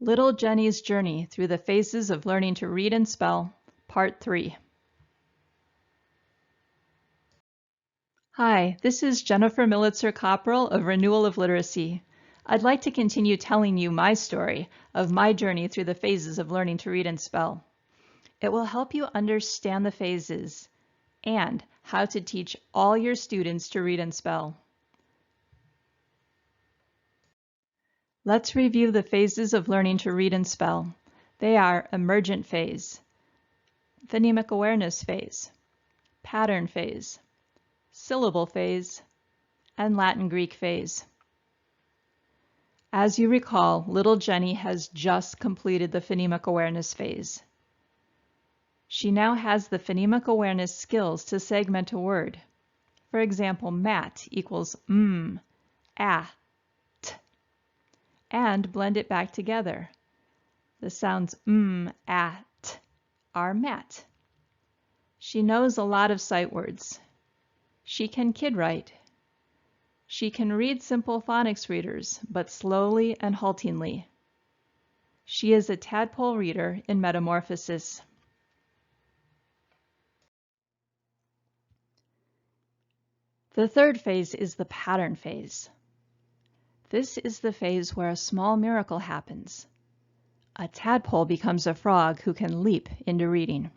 Little Jenny's Journey Through the Phases of Learning to Read and Spell, Part 3. Hi, this is Jennifer Militzer-Copperell of Renewal of Literacy. I'd like to continue telling you my story of my journey through the phases of learning to read and spell. It will help you understand the phases and how to teach all your students to read and spell. Let's review the phases of learning to read and spell. They are emergent phase, phonemic awareness phase, pattern phase, syllable phase, and Latin Greek phase. As you recall, little Jenny has just completed the phonemic awareness phase. She now has the phonemic awareness skills to segment a word. For example, mat equals at, and blend it back together. The sounds at are met. She knows a lot of sight words. She can kid write. She can read simple phonics readers, but slowly and haltingly. She is a tadpole reader in metamorphosis. The third phase is the pattern phase. This is the phase where a small miracle happens. A tadpole becomes a frog who can leap into reading.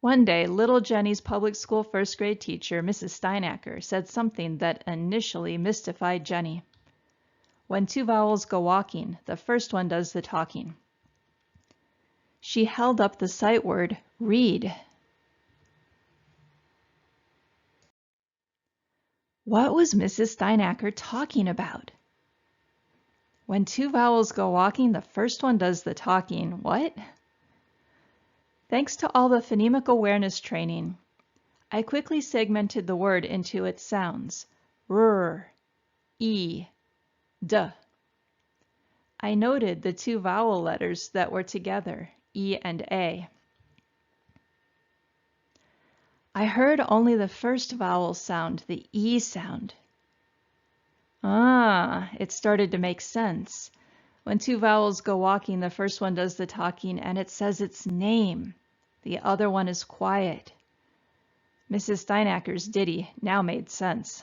One day, little Jenny's public school first grade teacher, Mrs. Steinacker, said something that initially mystified Jenny. When two vowels go walking, the first one does the talking. She held up the sight word, read. What was Mrs. Steinacker talking about? When two vowels go walking, the first one does the talking. What? Thanks to all the phonemic awareness training, I quickly segmented the word into its sounds, r, e, d. I noted the two vowel letters that were together, e and a. I heard only the first vowel sound, the e sound. It started to make sense. When two vowels go walking, the first one does the talking and it says its name. The other one is quiet. Mrs. Steinacker's ditty now made sense.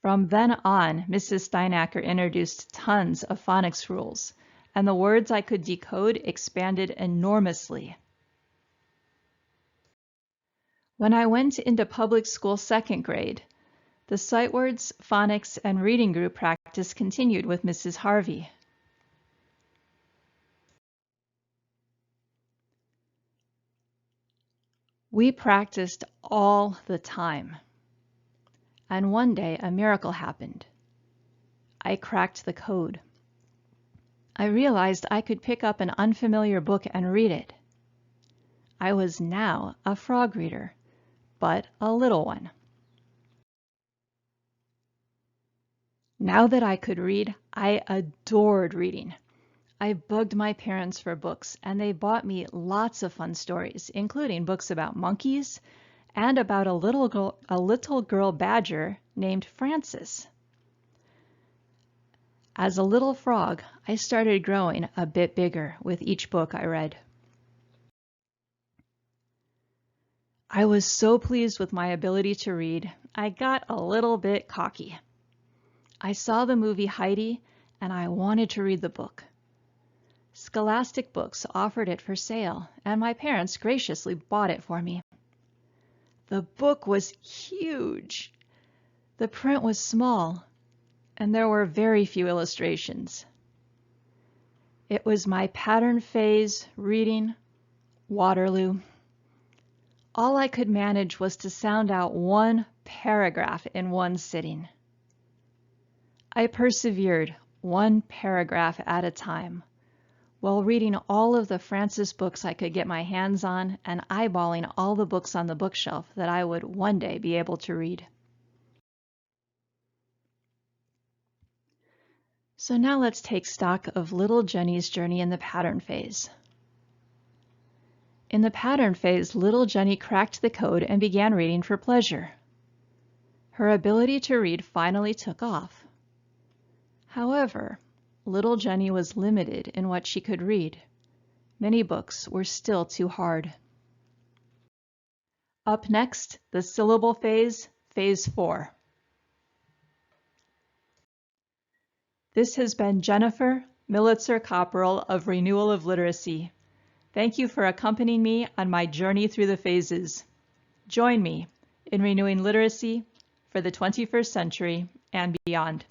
From then on, Mrs. Steinacker introduced tons of phonics rules, and the words I could decode expanded enormously. When I went into public school second grade, the sight words, phonics, and reading group practice continued with Mrs. Harvey. We practiced all the time. And one day, a miracle happened. I cracked the code. I realized I could pick up an unfamiliar book and read it. I was now a frog reader, but a little one. Now that I could read, I adored reading. I bugged my parents for books, and they bought me lots of fun stories, including books about monkeys and about a little girl badger named Frances. As a little frog, I started growing a bit bigger with each book I read. I was so pleased with my ability to read, I got a little bit cocky. I saw the movie Heidi, and I wanted to read the book. Scholastic Books offered it for sale, and my parents graciously bought it for me. The book was huge. The print was small, and there were very few illustrations. It was my pattern phase reading, Waterloo. All I could manage was to sound out one paragraph in one sitting. I persevered, one paragraph at a time, while reading all of the Frances books I could get my hands on and eyeballing all the books on the bookshelf that I would one day be able to read. So now let's take stock of little Jenny's journey in the pattern phase. In the pattern phase, little Jenny cracked the code and began reading for pleasure. Her ability to read finally took off. However, little Jenny was limited in what she could read. Many books were still too hard. Up next, the syllable phase, phase 4. This has been Jennifer Militzer-Copperell of Renewal of Literacy. Thank you for accompanying me on my journey through the phases. Join me in renewing literacy for the 21st century and beyond.